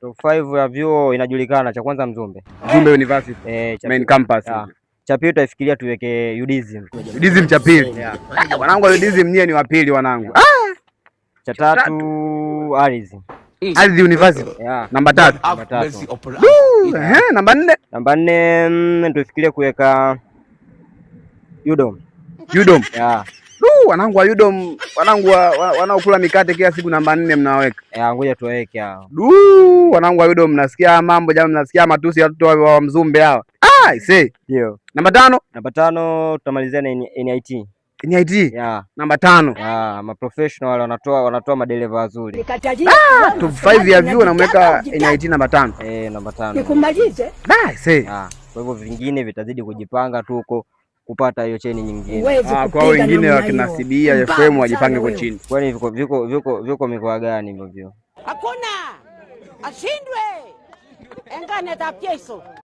Top 5 ya vyuo inajulikana, cha kwanza Mzumbe University main campus. Cha pili tutafikiria tuweke UDSM. UDSM cha pili. Wanangu wa UDSM nyie ni wa pili wanangu. Cha tatu Ardhi University. Namba 3. Namba 4. Namba 4 tufikirie kuweka UDOM. Wanangu wa UDOM, wanangu wanaokula mikate kila siku namba 4 mnaweka. Ngoja tuweke hao. Wanangu wa UDOM mnasikia mambo jamaa, mnasikia matusi ya watoto wa Mzumbe hawa. Ndio. Namba 5? Namba 5 tutamalizia na NIT. NIT? Namba 5. Ma professional wanatoa madereva wazuri. Top 5 ya vyuo namweka NIT namba 5. Namba 5. Nikumalize? Kwa hivyo vingine vitazidi kujipanga tu huko kupata hiyo cheni nyingine. Kwa wengine wakina CBA FM wajipange kwa chini. Kwani viko mikoa gani hivyo? Hakuna ashindwe engane tapieso.